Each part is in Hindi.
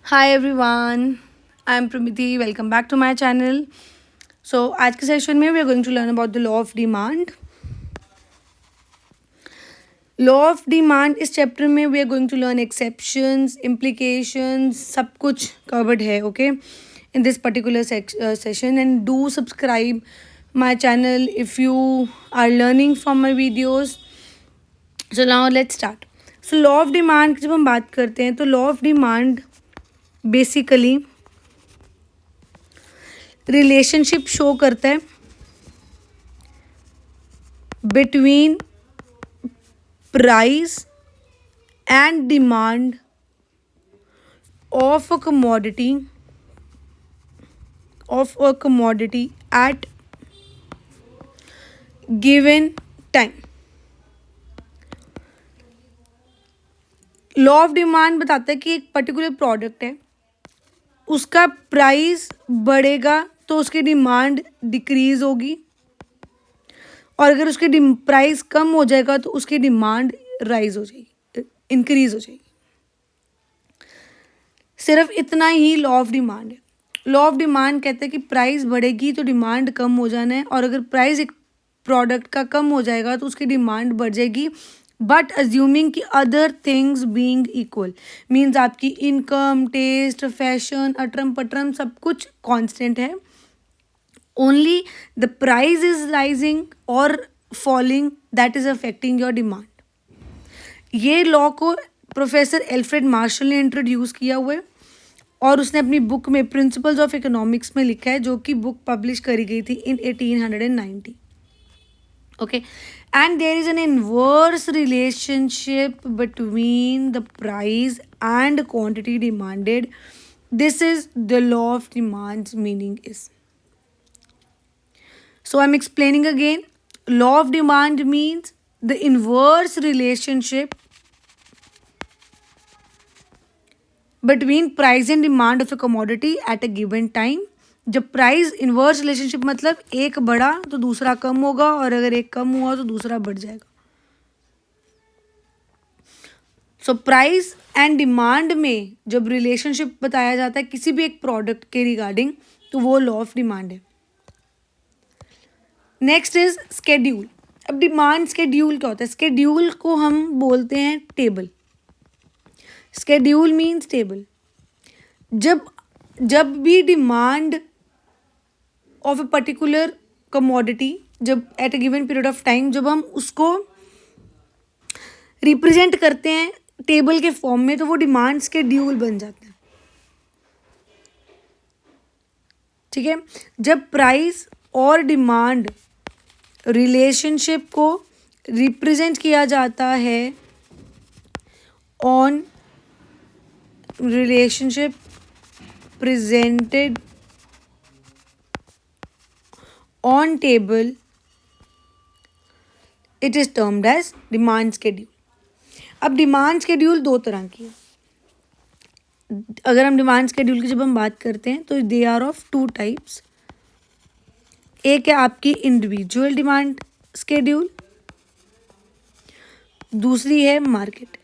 Hi everyone, I am Pramiti. Welcome back to my channel. So आज के सेशन में we are going to learn about the law of demand. Law of demand इस चैप्टर में we are going to learn exceptions, implications, सब कुछ कवर्ड है okay in this particular session. And do subscribe my channel if you are learning from my videos. So now let's start. So law of demand की जब हम बात करते हैं तो law of demand basically relationship show करता है between price and demand of a commodity at given time. Law of demand बताता है कि एक पर्टिकुलर प्रोडक्ट है, उसका प्राइस बढ़ेगा तो उसकी डिमांड डिक्रीज होगी, और अगर उसकी प्राइस कम हो जाएगा तो उसकी डिमांड राइज हो जाएगी, इंक्रीज हो जाएगी। सिर्फ इतना ही लॉ ऑफ डिमांड है। लॉ ऑफ डिमांड कहता है कि प्राइस बढ़ेगी तो डिमांड कम हो जाना है, और अगर प्राइस एक प्रोडक्ट का कम हो जाएगा तो उसकी डिमांड बढ़ जाएगी, बट अज्यूमिंग कि other things being equal. Means आपकी इनकम, टेस्ट, फैशन, अटरम पटरम सब कुछ कांस्टेंट है। Only the price is rising और falling, that is affecting your demand. ये लॉ को प्रोफेसर एल्फ्रेड मार्शल ने इंट्रोड्यूस किया हुआ है, और उसने अपनी बुक में प्रिंसिपल्स ऑफ इकोनॉमिक्स में लिखा है, जो कि बुक पब्लिश करी गई थी in 1890 okay. And there is an inverse relationship between the price and quantity demanded. This is the law of demand meaning is. So I'm explaining again. Law of demand means the inverse relationship between price and demand of a commodity at a given time. जब प्राइस इन्वर्स रिलेशनशिप मतलब एक बढ़ा तो दूसरा कम होगा, और अगर एक कम हुआ तो दूसरा बढ़ जाएगा। सो प्राइस एंड डिमांड में जब रिलेशनशिप बताया जाता है किसी भी एक प्रोडक्ट के रिगार्डिंग, तो वो लॉ ऑफ डिमांड है। Next is schedule. अब डिमांड स्केड्यूल क्या होता है? स्केड्यूल को हम बोलते हैं टेबल। Schedule means table. जब भी demand of a particular commodity, जब at a given period of time, जब हम उसको रिप्रेजेंट करते हैं टेबल के फॉर्म में, तो वो डिमांड स्केड्यूल बन जाता है। ठीक है। जब प्राइस और डिमांड रिलेशनशिप को रिप्रेजेंट किया जाता है on relationship presented on table, it is termed as demand schedule. अब डिमांड स्केड्यूल दो तरह की है। अगर हम डिमांड स्केड्यूल की जब हम बात करते हैं तो they are of two types. एक है आपकी इंडिविजुअल डिमांड स्केड्यूल, दूसरी है मार्केट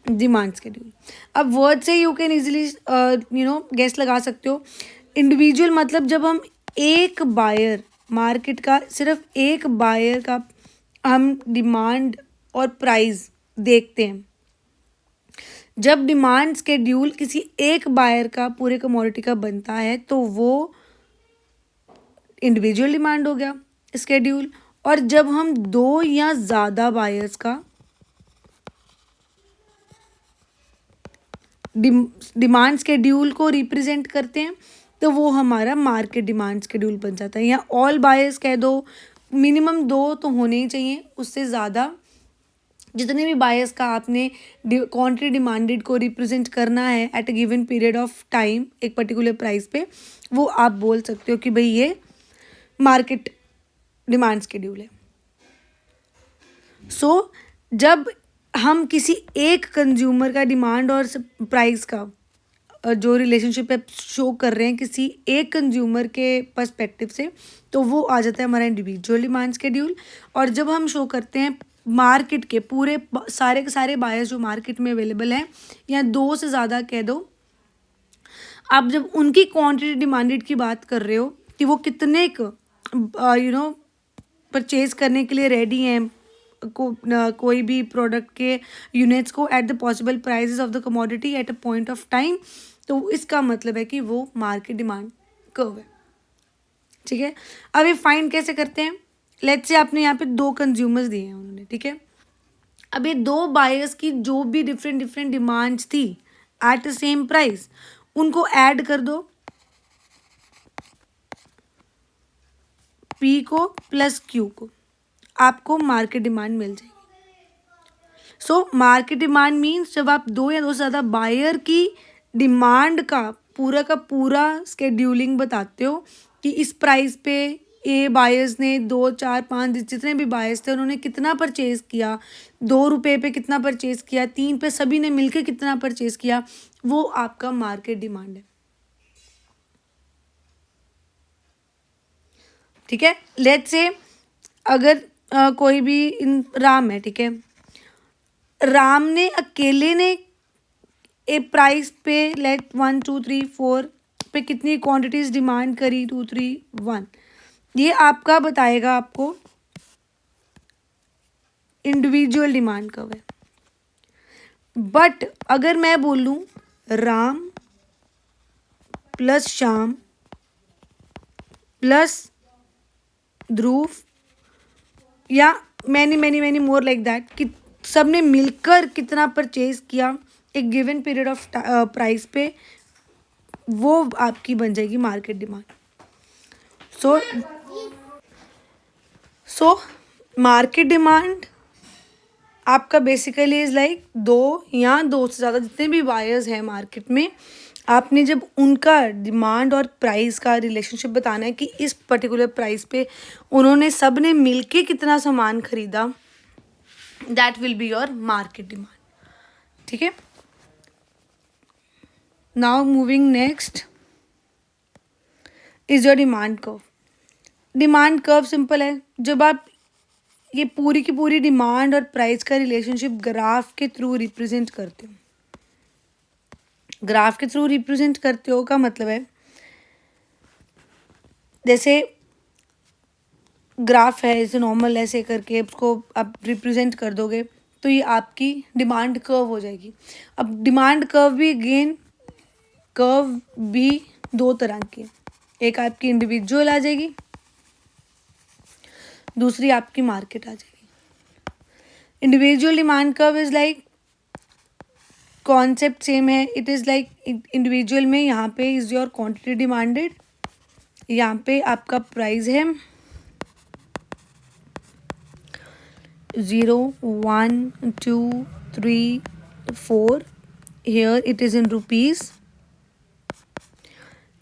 डिमांड स्केड्यूल। अब वर्ड से यू कैन इजीली गेस लगा सकते हो। इंडिविजुअल मतलब जब हम एक बायर, मार्केट का सिर्फ एक बायर का हम डिमांड और प्राइस देखते हैं। जब डिमांड स्केड्यूल किसी एक बायर का पूरे कमोडिटी का बनता है तो वो इंडिविजुअल डिमांड हो गया स्केड्यूल। और जब हम दो या ज़्यादा बायर्स का डिमांड स्केड्यूल को रिप्रेजेंट करते हैं तो वो हमारा मार्केट डिमांड स्केड्यूल बन जाता है। या ऑल बायर्स कह दो, मिनिमम दो तो होने ही चाहिए, उससे ज़्यादा जितने भी बायर्स का आपने क्वांटिटी डिमांडेड को रिप्रेजेंट करना है eight a given period of time एक पर्टिकुलर प्राइस पे, वो आप बोल सकते हो कि भाई ये मार्केट डिमांड स्केड्यूल है। सो जब हम किसी एक कंज्यूमर का डिमांड और प्राइस का जो रिलेशनशिप है शो कर रहे हैं किसी एक कंज्यूमर के पर्सपेक्टिव से, तो वो आ जाता है हमारा इंडिविजुअल डिमांड स्केड्यूल। और जब हम शो करते हैं मार्केट के पूरे सारे के सारे बायर्स जो मार्केट में अवेलेबल हैं, या 2 से ज़्यादा कह दो, आप जब उनकी क्वांटिटी डिमांडेड की बात कर रहे हो कि वो कितने परचेज करने के लिए रेडी हैं कोई भी प्रोडक्ट के यूनिट्स को at the possible prices of the commodity at a point of time, तो इसका मतलब है कि वो मार्केट डिमांड कर्व है। ठीक है, अब ये फाइंड कैसे करते हैं? लेट्स से आपने यहाँ पे 2 कंज्यूमर्स दिए हैं उन्होंने, ठीक है। अब ये 2 बायर्स की जो भी डिफरेंट डिफरेंट डिमांड्स थी एट द सेम प्राइस, उनको ऐड कर दो, पी को प्लस क्यू को, आपको मार्केट डिमांड मिल जाएगी। सो मार्केट डिमांड मीन्स जब आप 2 या 2 से ज़्यादा बायर की डिमांड का पूरा स्केड्यूलिंग बताते हो कि इस प्राइस पे ए बायर्स ने 2, 4, 5 जितने भी बायर्स थे उन्होंने कितना परचेज़ किया, 2 रुपये पे कितना परचेज़ किया, 3 पे सभी ने मिलकर कितना परचेज़ किया, वो आपका मार्केट डिमांड है। ठीक है, लेट्स से अगर कोई भी राम है, ठीक है, राम ने अकेले ने एक प्राइस पे लेट 1, 2, 3, 4 पे कितनी क्वांटिटीज डिमांड करी, 2, 3, 1, ये आपका बताएगा आपको इंडिविजुअल डिमांड कब है। बट अगर मैं बोलूँ राम प्लस श्याम प्लस ध्रुव या मैनी मोर लाइक दैट कि सब ने मिलकर कितना परचेज किया एक गिवन पीरियड ऑफ प्राइस पे, वो आपकी बन जाएगी market demand. So market demand आपका बेसिकली इज़ लाइक 2 या 2 से ज़्यादा जितने भी बायर्स हैं मार्केट में, आपने जब उनका डिमांड और प्राइस का रिलेशनशिप बताना है कि इस पर्टिकुलर प्राइस पे उन्होंने सब ने मिलके कितना सामान खरीदा, that will be your market demand. ठीक है, now moving next is your demand curve. Demand curve simple है, जब आप ये पूरी की पूरी डिमांड और प्राइस का रिलेशनशिप ग्राफ के थ्रू रिप्रेजेंट करते हो। ग्राफ के थ्रू रिप्रेजेंट करते हो का मतलब है जैसे ग्राफ है, जैसे नॉर्मल ऐसे करके उसको आप रिप्रेजेंट कर दोगे तो ये आपकी डिमांड कर्व हो जाएगी। अब डिमांड कर्व भी 2 तरह की है, एक आपकी इंडिविजुअल आ जाएगी, दूसरी आपकी मार्केट आ जाएगी। Individual demand curve is like concept same है, इट इज़ लाइक इंडिविजुअल में यहाँ पे इज़ योर क्वांटिटी डिमांडेड, यहाँ पे आपका प्राइस है 0, 1, 2, 3, 4, here it is in rupees,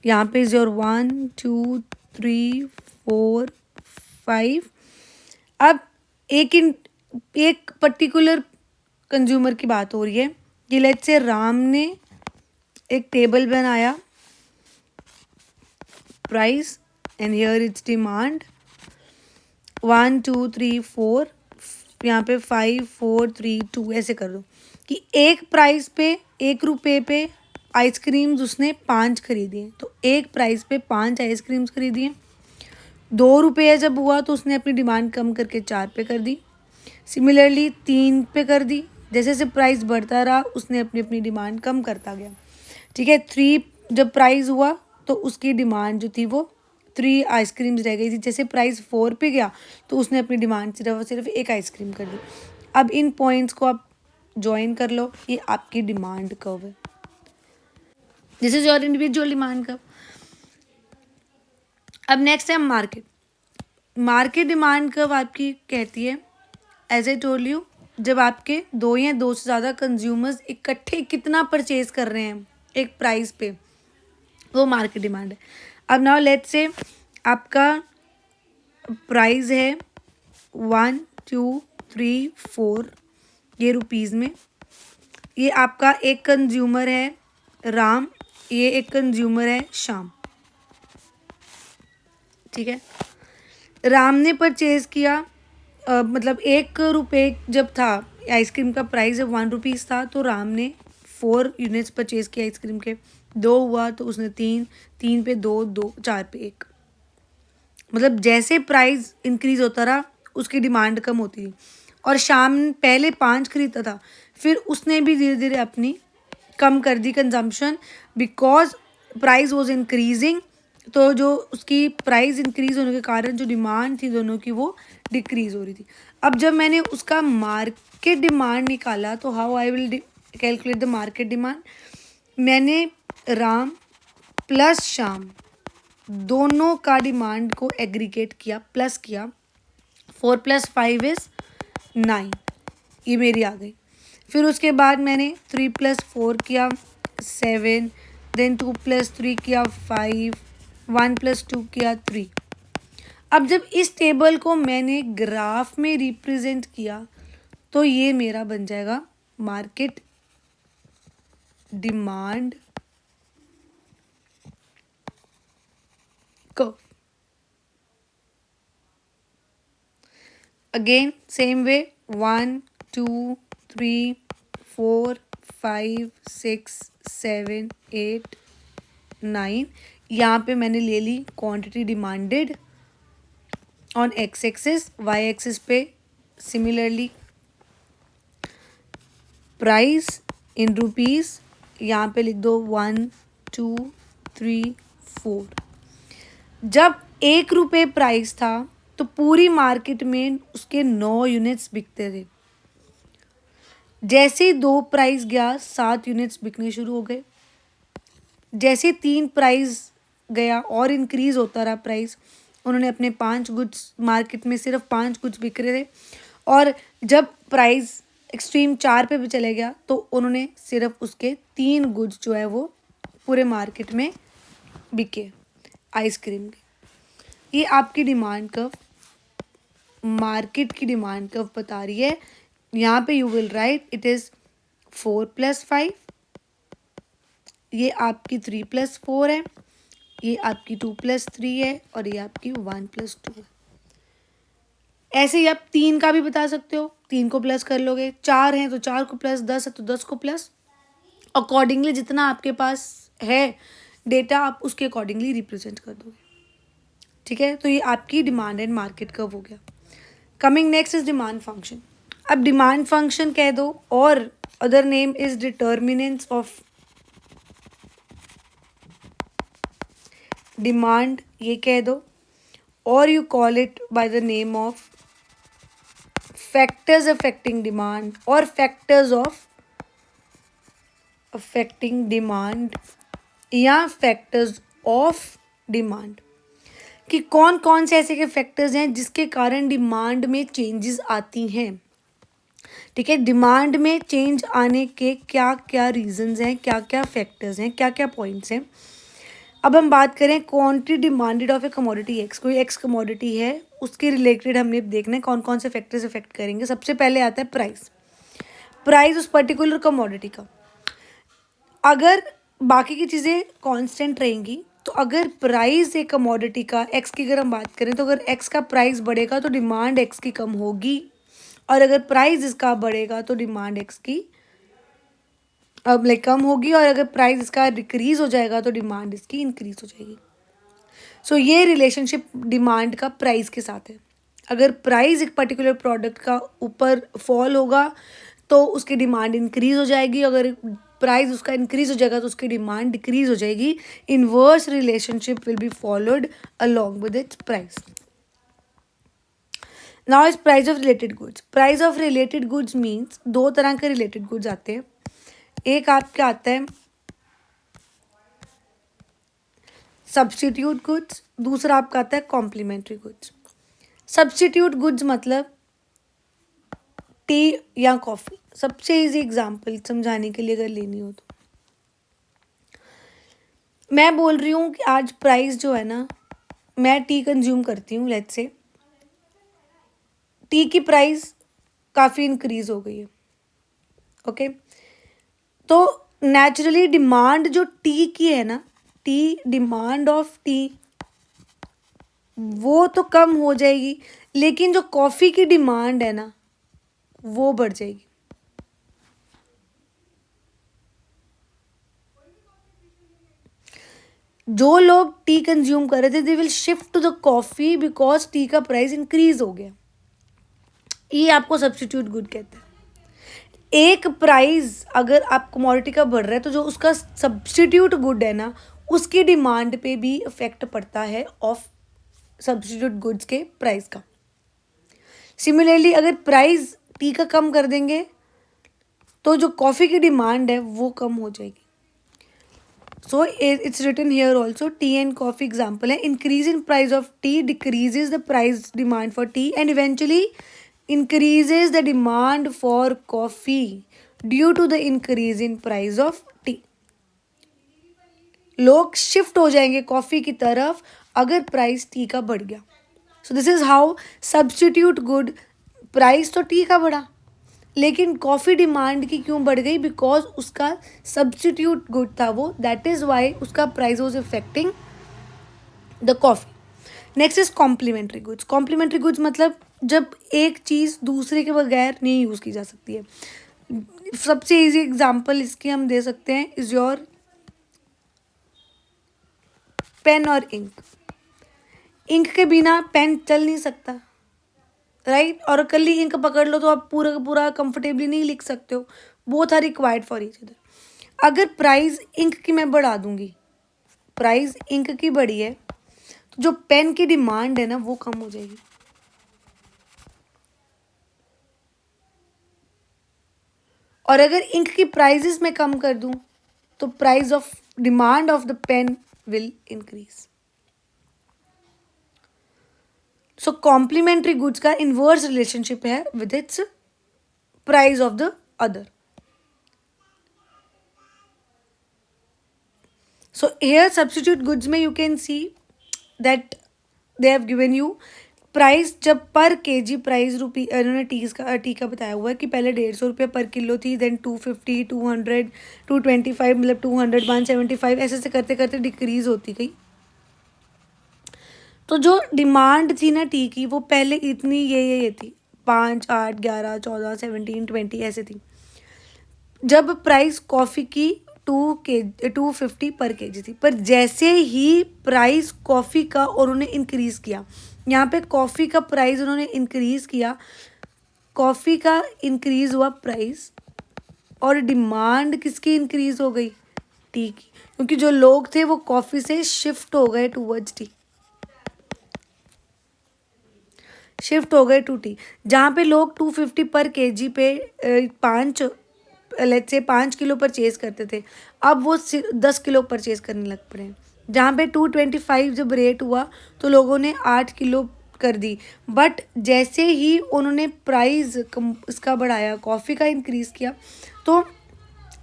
यहाँ पे इज़ योर 1, 2, 3, 4, 5। अब एक पर्टिकुलर कंज्यूमर की बात हो रही है कि लेट्स से राम ने एक टेबल बनाया, price and here it's demand 1, 2, 3, 4, यहाँ पे 5, 4, 3, 2 ऐसे कर दो कि एक प्राइस पे 1 रुपये पे आइसक्रीम्स उसने 5 खरीदी हैं, तो एक प्राइस पे 5 आइसक्रीम्स खरीदी हैं। 2 रुपये जब हुआ तो उसने अपनी डिमांड कम करके 4 पे कर दी, सिमिलरली 3 पे कर दी, जैसे जैसे प्राइस बढ़ता रहा उसने अपनी अपनी डिमांड कम करता गया। ठीक है, 3 जब प्राइस हुआ तो उसकी डिमांड जो थी वो 3 आइसक्रीम्स रह गई थी, जैसे प्राइस 4 पे गया तो उसने अपनी डिमांड सिर्फ और सिर्फ 1 आइसक्रीम कर दी। अब इन पॉइंट्स को आप ज्वाइन कर लो, ये आपकी डिमांड कर्व है, this is your individual demand curve. अब नेक्स्ट है मार्केट। मार्केट डिमांड कर्व आपकी कहती है एज ए टोल्ड यू, जब आपके 2 या 2 से ज़्यादा कंज्यूमर्स इकट्ठे कितना परचेज कर रहे हैं एक प्राइस पे, वो मार्केट डिमांड है। अब नाउ लेट्स से आपका प्राइस है 1, 2, 3, 4 ये रुपीज़ में, ये आपका एक कंज्यूमर है राम, ये एक कंज्यूमर है श्याम। ठीक है, राम ने परचेज किया मतलब 1 रुपये जब था आइसक्रीम का प्राइस, जब 1 रुपीज़ था, तो राम ने 4 यूनिट्स परचेज़ किया आइसक्रीम के। 2 हुआ तो उसने 3, 3 पे 2, 2, 4 पे 1। मतलब जैसे प्राइस इंक्रीज़ होता रहा उसकी डिमांड कम होती थी। और शाम पहले 5 खरीदता था, फिर उसने भी धीरे धीरे अपनी कम कर दी consumption, because price was increasing. तो जो उसकी प्राइस इंक्रीज होने के कारण जो डिमांड थी दोनों की वो डिक्रीज हो रही थी। अब जब मैंने उसका मार्केट डिमांड निकाला, तो how I will calculate the market demand, मैंने राम प्लस श्याम दोनों का डिमांड को एग्रीगेट किया, प्लस किया। 4 + 5 इज़ 9, ये मेरी आ गई। फिर उसके बाद मैंने 3 + 4 किया 7, देन 2 + 3 किया 5, 1 + 2 किया 3। अब जब इस टेबल को मैंने ग्राफ में रिप्रेजेंट किया, तो ये मेरा बन जाएगा market demand curve. Again same way, 1, 2, 3, 4, 5, 6, 7, 8, 9। यहाँ पे मैंने ले ली quantity demanded on X axis, Y axis पे सिमिलरली प्राइस इन रुपीज़, यहाँ पे लिख दो 1, 2, 3, 4। जब 1 रुपये प्राइस था तो पूरी मार्केट में उसके 9 यूनिट्स बिकते थे। जैसे ही 2 प्राइस गया 7 यूनिट्स बिकने शुरू हो गए। जैसे 3 प्राइस गया और इंक्रीज होता रहा प्राइस, उन्होंने अपने 5 गुड्स, मार्केट में सिर्फ 5 गुड्स बिक रहे थे। और जब प्राइस एक्सट्रीम 4 पे भी चले गया तो उन्होंने सिर्फ उसके 3 गुड्स जो है वो पूरे मार्केट में बिके आइसक्रीम के। ये आपकी डिमांड कर्व, मार्केट की डिमांड कर्व बता रही है। यहाँ पे you will write it is 4 + 5, ये आपकी 3 + 4 है, ये आपकी 2 + 3 है, और ये आपकी 1 + 2 है। ऐसे ही आप 3 का भी बता सकते हो, 3 को प्लस कर लोगे, 4 हैं तो 4 को प्लस, 10 है तो 10 को प्लस। अकॉर्डिंगली जितना आपके पास है डेटा, आप उसके अकॉर्डिंगली रिप्रेजेंट कर दोगे। ठीक है, तो ये आपकी डिमांड एंड मार्केट कर्व हो गया। Coming next is demand function. अब डिमांड फंक्शन कह दो, और other name is determinants of demand, ये कह दो, और you call it by the name of factors affecting demand और फैक्टर्स ऑफ अफेक्टिंग डिमांड, या फैक्टर्स ऑफ डिमांड, कि कौन कौन से ऐसे के फैक्टर्स हैं जिसके कारण डिमांड में चेंजेस आती हैं। ठीक है, डिमांड में चेंज आने के क्या क्या रीजंस हैं, क्या क्या फैक्टर्स हैं, क्या क्या पॉइंट्स हैं। अब हम बात करें quantity demanded of A commodity x, कोई एक्स कमोडिटी है, उसके रिलेटेड हमने देखना है कौन कौन से फैक्टर्स इफेक्ट करेंगे। सबसे पहले आता है प्राइस, प्राइस उस पर्टिकुलर कमोडिटी का। अगर बाकी की चीज़ें कांस्टेंट रहेंगी, तो अगर प्राइस एक कमोडिटी का एक्स की अगर हम बात करें, तो अगर एक्स का प्राइस बढ़ेगा तो डिमांड एक्स की कम होगी, और अगर प्राइस इसका बढ़ेगा तो डिमांड एक्स की अब कम होगी, और अगर प्राइस इसका डिक्रीज हो जाएगा तो डिमांड इसकी इंक्रीज हो जाएगी। सो ये रिलेशनशिप डिमांड का प्राइस के साथ है। अगर प्राइस एक पर्टिकुलर प्रोडक्ट का ऊपर फॉल होगा तो उसकी डिमांड इंक्रीज हो जाएगी, अगर प्राइस उसका इंक्रीज हो जाएगा तो उसकी डिमांड डिक्रीज हो जाएगी। Inverse relationship will be followed along with its price. Now is price of related goods. Price of related goods means 2 तरह के रिलेटेड गुड्स आते हैं। एक आपका आता है सब्स्टिट्यूट गुड्स, दूसरा आपका आता है कॉम्प्लीमेंट्री गुड्स। सब्स्टिट्यूट गुड्स मतलब टी या कॉफ़ी। सबसे इजी एग्जांपल समझाने के लिए अगर लेनी हो तो मैं बोल रही हूँ कि आज प्राइस जो है ना, मैं टी कंज्यूम करती हूँ, लेट्स से टी की प्राइस काफ़ी इंक्रीज हो गई है। ओके, तो नेचुरली डिमांड जो टी की है ना, टी डिमांड ऑफ टी वो तो कम हो जाएगी, लेकिन जो कॉफ़ी की डिमांड है ना वो बढ़ जाएगी। जो लोग टी कंज्यूम कर रहे थे they will shift to the coffee because tea का प्राइस इंक्रीज हो गया। ये आपको सब्स्टिट्यूट गुड कहते हैं। एक प्राइस अगर आप कमोडिटी का बढ़ रहा है तो जो उसका सब्स्टिट्यूट गुड है ना उसकी डिमांड पे भी इफेक्ट पड़ता है ऑफ सब्स्टिट्यूट गुड्स के प्राइस का। सिमिलरली अगर प्राइस टी का कम कर देंगे तो जो कॉफ़ी की डिमांड है वो कम हो जाएगी। So it's written here also tea and coffee example है। Increase in price of tea decreases the price demand for tea and eventually increases the demand for coffee due to the increase in price of tea। लोग शिफ्ट हो जाएंगे कॉफ़ी की तरफ अगर प्राइस टी का बढ़ गया। सो this is how substitute good, price तो टी का बढ़ा लेकिन कॉफ़ी डिमांड की क्यों बढ़ गई, बिकॉज उसका सब्स्टिट्यूट गुड था वो, दैट इज वाई उसका price was affecting the coffee. Next is complementary goods. Complementary goods मतलब जब एक चीज़ दूसरे के बगैर नहीं यूज़ की जा सकती है। सबसे इजी एग्जांपल इसकी हम दे सकते हैं इज योर पेन और इंक। इंक के बिना पेन चल नहीं सकता, राइट? और कली इंक पकड़ लो तो आप पूरा का पूरा कंफर्टेबली नहीं लिख सकते हो। Both are required for each other. अगर प्राइस इंक की मैं बढ़ा दूंगी, प्राइस इंक की बढ़ी है तो जो पेन की डिमांड है ना वो कम हो जाएगी। और अगर इंक की प्राइजेस मैं कम कर दूं तो price of demand of the pen will increase. So complementary goods का इनवर्स रिलेशनशिप है with its price of the other. So here substitute goods में you can see that they have given you price. जब पर केजी प्राइस रुपी इन्होंने टी का बताया हुआ है कि पहले 150 रुपये पर किलो थी, देन 250, 200, 225, मतलब 200, 175 ऐसे ऐसे करते करते डिक्रीज होती गई। तो जो डिमांड थी ना टी की वो पहले इतनी ये थी 5, 8, 11, 14, 17, 20 ऐसे थी। जब प्राइस कॉफ़ी की 250 पर केजी थी, पर जैसे ही प्राइस कॉफ़ी का और उन्होंने इंक्रीज़ किया, यहाँ पे कॉफ़ी का प्राइस उन्होंने इंक्रीज़ किया, कॉफ़ी का इंक्रीज़ हुआ प्राइस और डिमांड किसकी इंक्रीज़ हो गई, टी की, क्योंकि जो लोग थे वो कॉफ़ी से शिफ्ट हो गए टूवर्ड्स टी, शिफ्ट हो गए टू टी। जहाँ पे लोग 250 पर केजी पे 5 किलो परचेज करते थे, अब वो 10 किलो परचेज करने लग पड़े हैं। जहाँ पे 225 जब रेट हुआ तो लोगों ने 8 किलो कर दी, बट जैसे ही उन्होंने प्राइस इसका बढ़ाया, कॉफ़ी का इंक्रीज़ किया, तो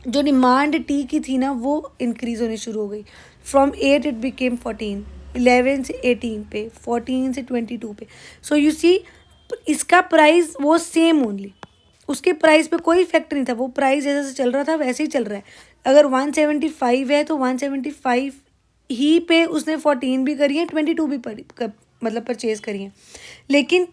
जो डिमांड टी की थी ना वो इंक्रीज़ होनी शुरू हो गई। फ्रॉम 8 इट बिकेम 14, 11 से 18 पे, 14 से 22 पे। सो यू सी इसका प्राइस वो सेम ओनली, उसके प्राइस पे कोई इफेक्ट नहीं था, वो प्राइस जैसे से चल रहा था वैसे ही चल रहा है। अगर 175 है तो 175 ही पे उसने 14 भी करी है, 22 भी मतलब परचेज करी है, लेकिन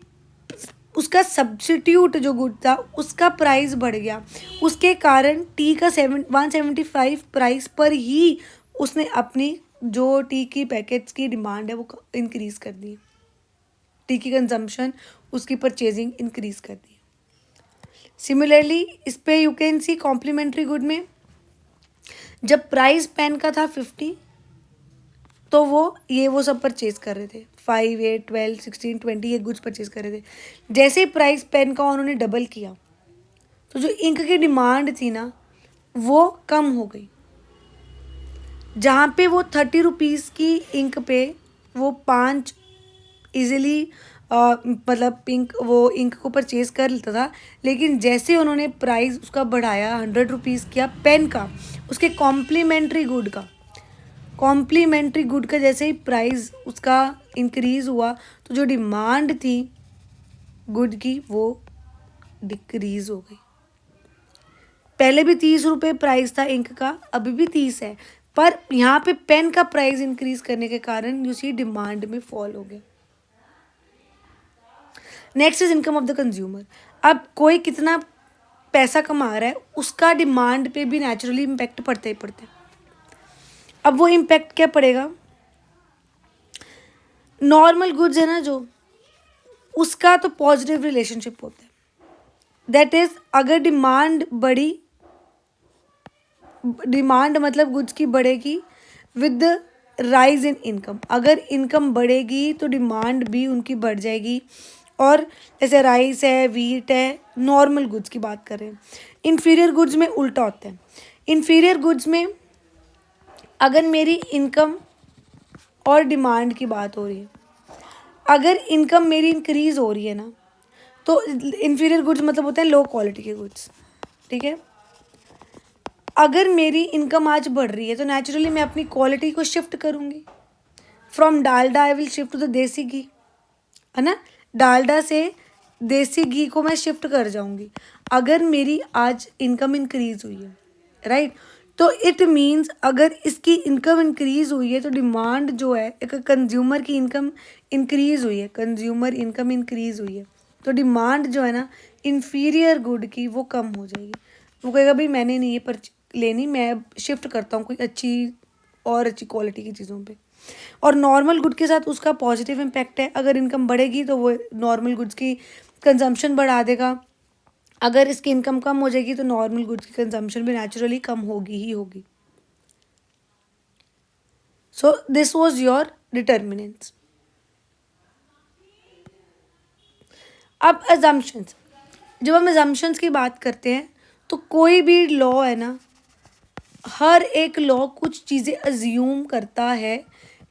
उसका सब्स्टिट्यूट जो गुड था उसका प्राइस बढ़ गया, उसके कारण टी का 175 प्राइस पर ही उसने अपनी जो टी की पैकेट्स की डिमांड है वो इंक्रीज़ कर दी, टी की कंजम्पशन, उसकी परचेजिंग इंक्रीज़ कर दी। सिमिलरली इस पे you can see complementary good में जब प्राइस पेन का था 50 तो वो सब परचेज कर रहे थे, 5, 8, 12, 16, 20 ये गुड्स परचेज कर रहे थे। जैसे ही प्राइस पेन का उन्होंने डबल किया तो जो इंक की डिमांड थी ना वो कम हो गई। जहाँ पे वो 30 रुपीज़ की इंक पे वो 5 इजीली मतलब इंक को परचेज कर लेता था, लेकिन जैसे उन्होंने प्राइस उसका बढ़ाया 100 रुपीज़ किया पेन का, उसके कॉम्प्लीमेंट्री गुड का जैसे ही प्राइस उसका इंक्रीज़ हुआ तो जो डिमांड थी गुड की वो डिक्रीज़ हो गई। पहले भी 30 रुपये प्राइस था इंक का, अभी भी 30 है, पर यहाँ पे पेन का प्राइस इंक्रीज़ करने के कारण उसी डिमांड में फॉल हो गया। Next is income of the consumer. अब कोई कितना पैसा कमा रहा है उसका डिमांड पे भी नेचुरली इम्पैक्ट पड़ता ही पड़ता है। अब वो इम्पैक्ट क्या पड़ेगा, नॉर्मल गुड्स है ना जो, उसका तो पॉजिटिव रिलेशनशिप होता है। दैट इज अगर डिमांड बढ़ी, डिमांड मतलब गुड्स की बढ़ेगी with the rise in income. अगर इनकम बढ़ेगी तो डिमांड भी उनकी बढ़ जाएगी। और जैसे राइस है, वीट है, नॉर्मल गुड्स की बात कर रहे हैं। इन्फीरियर गुड्स में उल्टा होता है। इन्फीरियर गुड्स में अगर मेरी इनकम और डिमांड की बात हो रही है, अगर इनकम मेरी इंक्रीज हो रही है ना, तो इन्फीरियर गुड्स मतलब होते हैं लो क्वालिटी के गुड्स, ठीक है। अगर मेरी इनकम आज बढ़ रही है तो नेचुरली मैं अपनी क्वालिटी को शिफ्ट करूँगी। From Dalda I will shift to the desi ghee, है ना। डालडा से देसी घी को मैं शिफ्ट कर जाऊँगी अगर मेरी आज इनकम इंक्रीज हुई है, राइट। तो इट मीन्स अगर इसकी इनकम इंक्रीज हुई है तो डिमांड जो है, एक कंज्यूमर की इनकम इंक्रीज हुई है, कंज्यूमर इनकम इंक्रीज हुई है, तो डिमांड जो है ना इन्फीरियर गुड की वो कम हो जाएगी। वो कहेगा भाई मैंने नहीं ये लेनी, मैं शिफ्ट करता हूँ कोई अच्छी और अच्छी क्वालिटी की चीज़ों पे। और नॉर्मल गुड के साथ उसका पॉजिटिव इम्पैक्ट है। अगर इनकम बढ़ेगी तो वो नॉर्मल गुड्स की कंजम्पशन बढ़ा देगा, अगर इसकी इनकम कम हो जाएगी तो नॉर्मल गुड्स की कंजम्पशन भी नेचुरली कम होगी ही होगी। So this was your determinants. अब अजम्पशंस, जब हम अजम्पशंस की बात करते हैं तो कोई भी लॉ है ना, हर एक लॉ कुछ चीज़ें अज्यूम करता है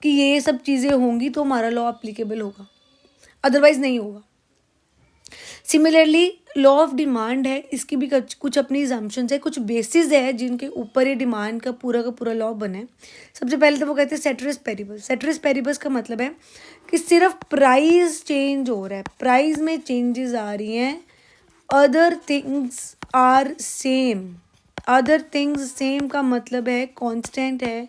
कि ये सब चीज़ें होंगी तो हमारा लॉ अप्लीकेबल होगा, अदरवाइज नहीं होगा। सिमिलरली लॉ ऑफ डिमांड है, इसकी भी कुछ अपनी अजम्पशंस है, कुछ बेसिस है जिनके ऊपर ये डिमांड का पूरा लॉ बना है। सबसे पहले तो वो कहते हैं सेटरिस पेरिबस। सेटरिस पेरिबस का मतलब है कि सिर्फ प्राइस चेंज हो रहा है, प्राइस में चेंजेस आ रही हैं, other things are same. Other things same का मतलब है कांस्टेंट है,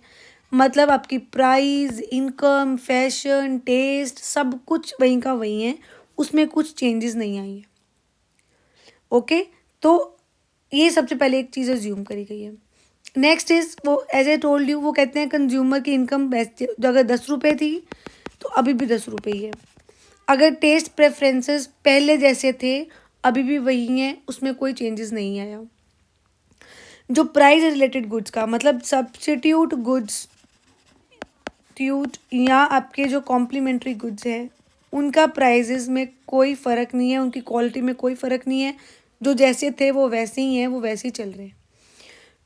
मतलब आपकी प्राइस, इनकम, फैशन, टेस्ट सब कुछ वहीं का वहीं है, उसमें कुछ चेंजेस नहीं आई है। ओके, तो ये सबसे पहले एक चीज़ अज्यूम करी गई है। नेक्स्ट इज वो एज ए टोल्ड यू, वो कहते हैं कंज्यूमर की इनकम जो अगर 10 रुपये थी तो अभी भी 10 रुपये ही है। अगर टेस्ट प्रेफरेंसेस पहले जैसे थे अभी भी वही हैं, उसमें कोई चेंजेस नहीं आया। जो प्राइस रिलेटेड गुड्स का मतलब सब्स्टिट्यूट गुड्स या आपके जो कॉम्प्लीमेंट्री गुड्स हैं उनका प्राइजेस में कोई फ़र्क नहीं है, उनकी क्वालिटी में कोई फ़र्क नहीं है, जो जैसे थे वो वैसे ही हैं, वो वैसे ही चल रहे हैं।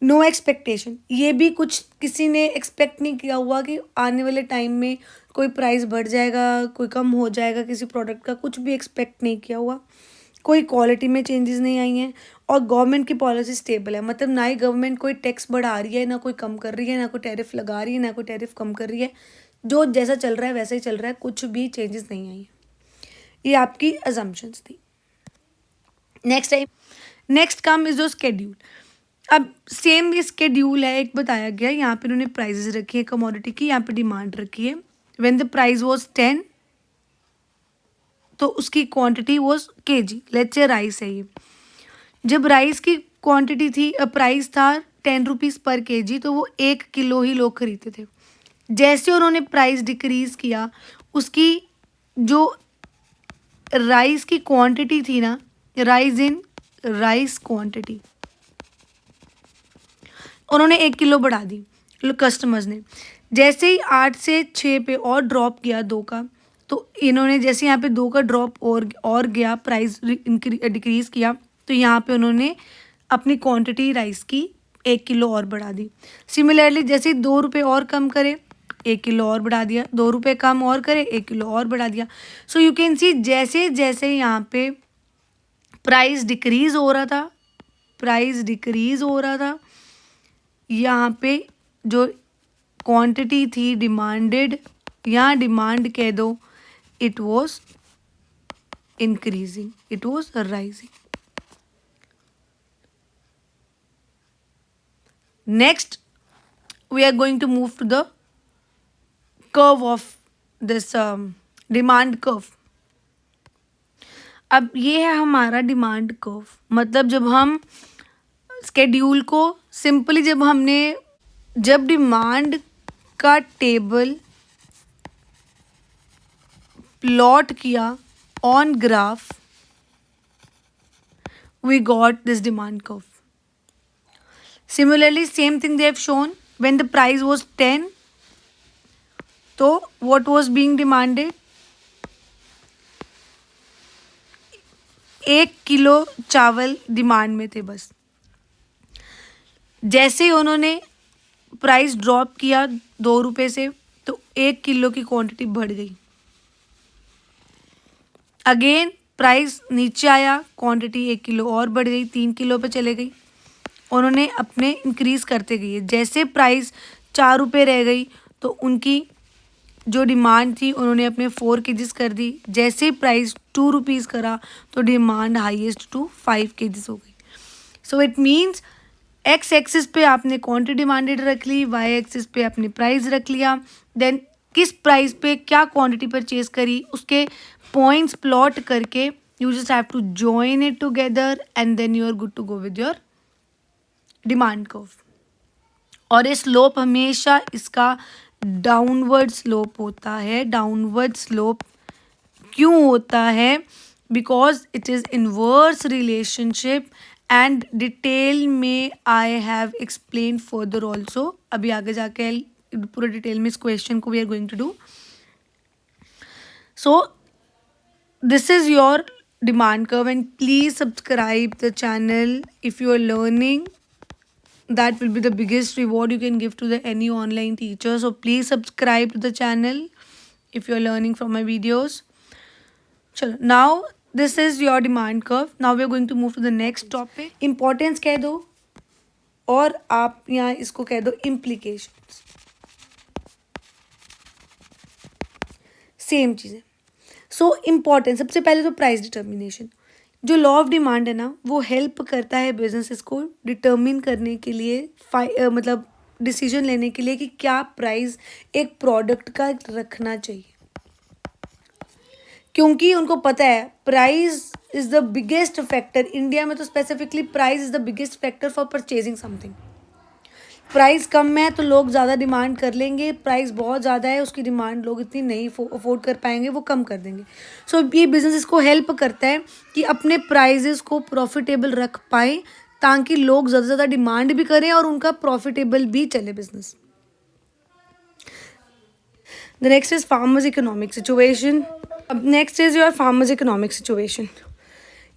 नो एक्सपेक्टेशन, ये भी कुछ किसी ने एक्सपेक्ट नहीं किया हुआ कि आने वाले टाइम में कोई प्राइस बढ़ जाएगा, कोई कम हो जाएगा किसी प्रोडक्ट का, कुछ भी एक्सपेक्ट नहीं किया हुआ। कोई क्वालिटी में चेंजेस नहीं आई हैं और गवर्नमेंट की पॉलिसी स्टेबल है, मतलब ना ही गवर्नमेंट कोई टैक्स बढ़ा रही है, ना कोई कम कर रही है, ना कोई टैरिफ लगा रही है, ना कोई टैरिफ कम कर रही है, जो जैसा चल रहा है वैसा ही चल रहा है, कुछ भी चेंजेस नहीं आई है। ये आपकी अजम्पशंस थी। नेक्स्ट काम इज जो स्केड्यूल। अब सेम ये स्केड्यूल है, एक बताया गया, यहाँ पे उन्होंने प्राइजेस रखी है कमोडिटी की, यहाँ पे डिमांड रखी है। व्हेन द प्राइस वाज 10 तो उसकी quantity was KG, let's say rice है ये। जब राइस की क्वांटिटी थी, प्राइस था 10 रुपीज़ पर केजी, तो वो 1 किलो ही लोग खरीदते थे। जैसे उन्होंने प्राइस डिक्रीज़ किया, उसकी जो राइस की क्वांटिटी थी ना, राइस इन राइस क्वांटिटी उन्होंने 1 किलो बढ़ा दी कस्टमर्स ने। जैसे ही 8 से 6 पे और ड्रॉप किया 2 का, तो इन्होंने जैसे यहाँ पे 2 का ड्रॉप और गया, प्राइस डिक्रीज़ किया, तो यहाँ पे उन्होंने अपनी क्वांटिटी राइस की 1 किलो और बढ़ा दी। सिमिलरली जैसे 2 रुपये और कम करे, 1 किलो और बढ़ा दिया, 2 रुपये कम और करे, 1 किलो और बढ़ा दिया। सो यू कैन सी जैसे जैसे यहाँ पे प्राइस डिक्रीज़ हो रहा था, प्राइस डिक्रीज़ हो रहा था, यहाँ पे जो क्वांटिटी थी डिमांडेड या डिमांड कह दो, it was increasing, it was rising. Next we are going to move to the curve of this demand curve. अब ये है हमारा डिमांड कर्व। मतलब जब हम स्केड्यूल को सिंपली जब डिमांड का टेबल प्लॉट किया on graph, we got this demand curve. Similarly, same thing they have shown when the price was 10. So what was being demanded? 1 kilo चावल डिमांड में थे बस। जैसे ही उन्होंने प्राइस ड्रॉप किया 2 रुपये से, तो 1 किलो की क्वांटिटी बढ़ गई। अगेन प्राइस नीचे आया, क्वांटिटी 1 किलो और बढ़ गई, 3 किलो पे चले गई। उन्होंने अपने इंक्रीज़ करते गई। जैसे प्राइस 4 रुपये रह गई तो उनकी जो डिमांड थी उन्होंने अपने 4 kgs कर दी। जैसे ही प्राइस 2 रुपीज़ करा तो डिमांड हाईएस्ट टू 5 kgs हो गई। So it means x axis पे आपने क्वांटिटी डिमांडेड रख ली, वाई एक्सिस पे आपने प्राइस रख लिया। देन किस प्राइस पे क्या क्वांटिटी परचेज करी उसके पॉइंट्स प्लॉट करके you just have to join it together and then you are good to go with your demand curve. और ये स्लोप हमेशा इसका डाउनवर्ड स्लोप होता है। डाउनवर्ड स्लोप क्यों होता है? Because it is inverse relationship and detail में I have explain further also. अभी आगे जाके पूरे डिटेल में इस क्वेश्चन को we are going to do. So this is your demand curve and please subscribe the channel if you are learning. That will be the biggest reward you can give to any online teacher. So please subscribe to the channel if you are learning from my videos. चलो, now this is your demand curve. Now we are going to move to the next topic. Importance कह दो और आप यहाँ इसको कह दो implications. सेम चीज़ है। सो इम्पॉर्टेंट, सबसे पहले तो प्राइस डिटर्मिनेशन। जो लॉ ऑफ डिमांड है ना, वो हेल्प करता है बिजनेसेस को डिटर्मिन करने के लिए, मतलब डिसीजन लेने के लिए कि क्या प्राइस एक प्रोडक्ट का रखना चाहिए। क्योंकि उनको पता है price is the biggest factor. India में तो specifically price is the biggest factor for purchasing something. Price कम है तो लोग ज़्यादा डिमांड कर लेंगे, प्राइस बहुत ज़्यादा है उसकी डिमांड लोग इतनी नहीं अफोर्ड कर पाएंगे, वो कम कर देंगे। सो ये बिज़नेस इसको हेल्प करता है कि अपने प्राइजेस को प्रॉफिटेबल रख पाए ताकि लोग ज़्यादा से ज़्यादा डिमांड भी करें और उनका प्रॉफिटेबल भी चले business. The next is farmers economic situation. अब next is your farmers economic situation.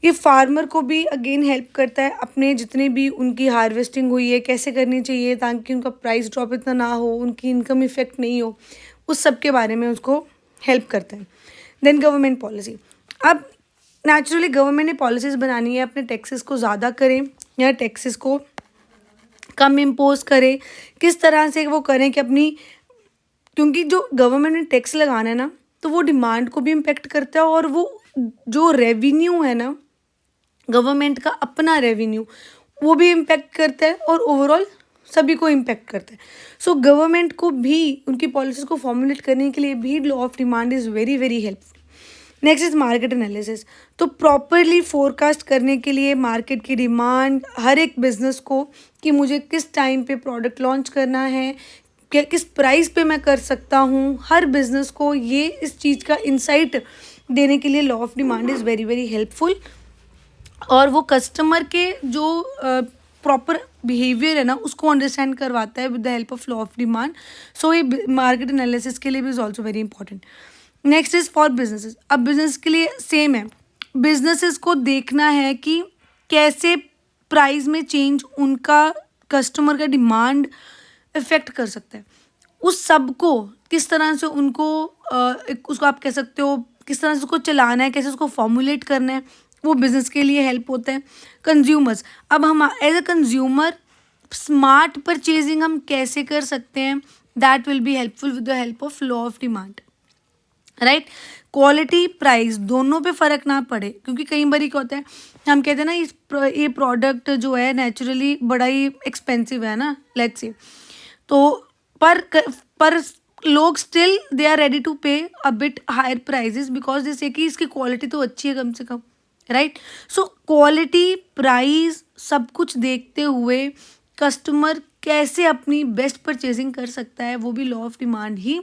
ये फार्मर को भी अगेन हेल्प करता है अपने जितने भी उनकी हार्वेस्टिंग हुई है कैसे करनी चाहिए ताकि उनका प्राइस ड्रॉप इतना ना हो, उनकी इनकम इफेक्ट नहीं हो, उस सब के बारे में उसको हेल्प करता है। Then government policy. अब नेचुरली गवर्नमेंट ने पॉलिसीज़ बनानी है, अपने टैक्सेस को ज़्यादा करें या टैक्सेस को कम इम्पोज करें, किस तरह से वो करें कि अपनी, क्योंकि जो गवर्नमेंट ने टैक्स लगाना है ना तो वो डिमांड को भी इम्पेक्ट करता है और वो जो रेवेन्यू है ना गवर्नमेंट का अपना रेवेन्यू वो भी इम्पेक्ट करता है और ओवरऑल सभी को इम्पेक्ट करता है। सो गवर्नमेंट को भी उनकी पॉलिसीज़ को फॉर्मुलेट करने के लिए भी law of demand is very very helpful. Next is market analysis. तो प्रॉपरली फोरकास्ट करने के लिए मार्केट की डिमांड हर एक बिजनेस को कि मुझे किस टाइम पे प्रोडक्ट लॉन्च करना है, किस प्राइस पे मैं कर सकता हूँ, हर बिजनेस को ये इस चीज़ का इंसाइट देने के लिए law of demand is very very helpful. और वो कस्टमर के जो प्रॉपर बिहेवियर है ना उसको अंडरस्टैंड करवाता है with the help of law of demand. So ये मार्केट एनालिसिस के लिए भी is also very important. Next is for businesses. अब बिजनेस के लिए सेम है, बिजनेसेस को देखना है कि कैसे प्राइस में चेंज उनका कस्टमर का डिमांड इफेक्ट कर सकता है। उस सब को किस तरह से उनको उसको आप कह सकते हो किस तरह से उसको चलाना है, कैसे उसको फॉर्मुलेट करना है, वो बिज़नेस के लिए हेल्प होता है। कंज्यूमर्स। अब हम as a consumer smart purchasing हम कैसे कर सकते हैं, that will be helpful with the help of law of demand, right. Quality price दोनों पे फ़र्क ना पड़े, क्योंकि कई बार क्या होता है हम कहते हैं ना ये प्रोडक्ट जो है नेचुरली बड़ा ही एक्सपेंसिव है ना, लेट्स से, तो पर लोग still they are ready to pay a bit higher prices because जैसे कि इसकी क्वालिटी तो अच्छी है कम से कम, राइट। सो क्वालिटी, प्राइस, सब कुछ देखते हुए कस्टमर कैसे अपनी बेस्ट परचेजिंग कर सकता है, वो भी लॉ ऑफ डिमांड ही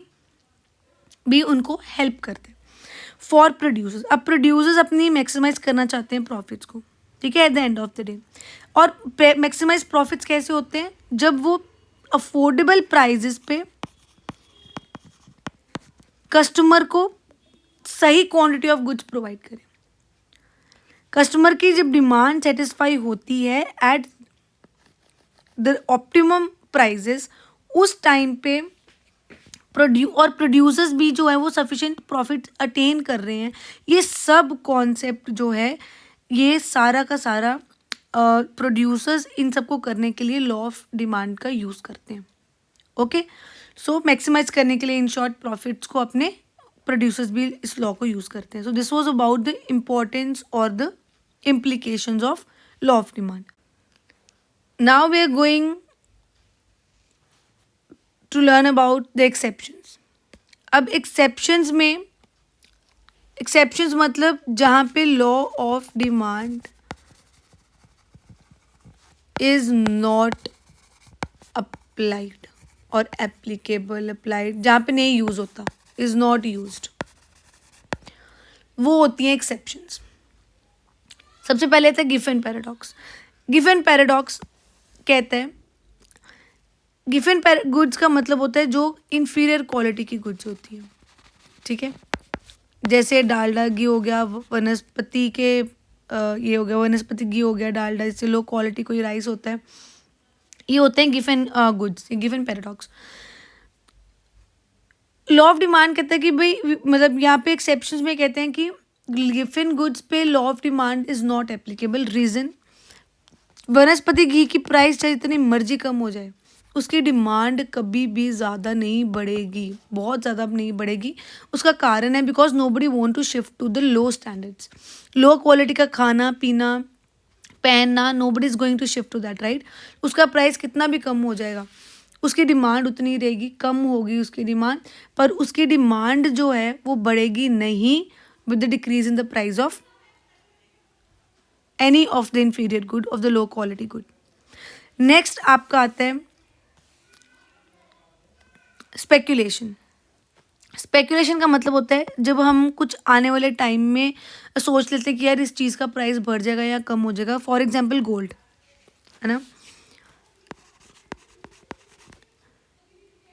भी उनको हेल्प करते हैं। फॉर प्रोड्यूसर्स, अब प्रोड्यूसर्स अपनी मैक्सिमाइज करना चाहते हैं प्रॉफिट्स को, ठीक है, at the end of the day. और मैक्सिमाइज प्रॉफिट्स कैसे होते हैं, जब वो अफोर्डेबल प्राइजेस पे कस्टमर को सही क्वांटिटी ऑफ गुड्स प्रोवाइड करें। कस्टमर की जब डिमांड सेटिस्फाई होती है एट द ऑप्टिमम प्राइजेस, उस टाइम पे प्रोड्यूसर्स भी जो है वो सफिशिएंट प्रॉफिट अटेन कर रहे हैं। ये सब कॉन्सेप्ट जो है, ये सारा का सारा प्रोड्यूसर्स इन सबको करने के लिए लॉ ऑफ डिमांड का यूज़ करते हैं। ओके, सो मैक्सिमाइज करने के लिए इन शॉर्ट प्रॉफिट्स को अपने प्रोड्यूसर्स भी इस लॉ को यूज़ करते हैं। So this was about the importance और the implications of law of demand. Now we are going to learn about the exceptions. अब exceptions में, exceptions मतलब जहाँ पे law of demand is not applied और applicable, applied जहाँ पे नहीं यूज़ होता, is not used, वो होती हैं exceptions. सबसे पहले था गिफन पैराडॉक्स। गिफन पैराडॉक्स कहते हैं, गिफन गुड्स का मतलब होता है जो इन्फीरियर क्वालिटी की गुड्स होती है, ठीक है, जैसे डालडा घी हो गया, वनस्पति के ये हो गया, वनस्पति घी हो गया, डालडा, इससे लो क्वालिटी कोई राइस होता है, ये होते हैं Giffen goods, Giffen paradox. Law of demand कहता है कि भाई, मतलब यहाँ पे एक्सेप्शंस में कहते हैं कि गिफन गुड्स पे law of demand is not applicable. Reason, वनस्पति घी की प्राइस चाहे जितनी मर्जी कम हो जाए, उसकी डिमांड कभी भी ज़्यादा नहीं बढ़ेगी, बहुत ज़्यादा नहीं बढ़ेगी। उसका कारण है because nobody want to shift to the low standards, low quality का खाना पीना पहनना, nobody is going to shift to that, right. उसका प्राइस कितना भी कम हो जाएगा, उसकी डिमांड उतनी रहेगी, कम होगी उसकी डिमांड, पर उसकी डिमांड जो है वो बढ़ेगी नहीं with the decrease in the price of any of the inferior good of the low quality good. Next आपका आता है स्पेक्यूलेशन। स्पेक्यूलेशन का मतलब होता है जब हम कुछ आने वाले टाइम में सोच लेते हैं कि यार इस चीज़ का प्राइस बढ़ जाएगा या कम हो जाएगा। फॉर एग्जाम्पल गोल्ड, है ना,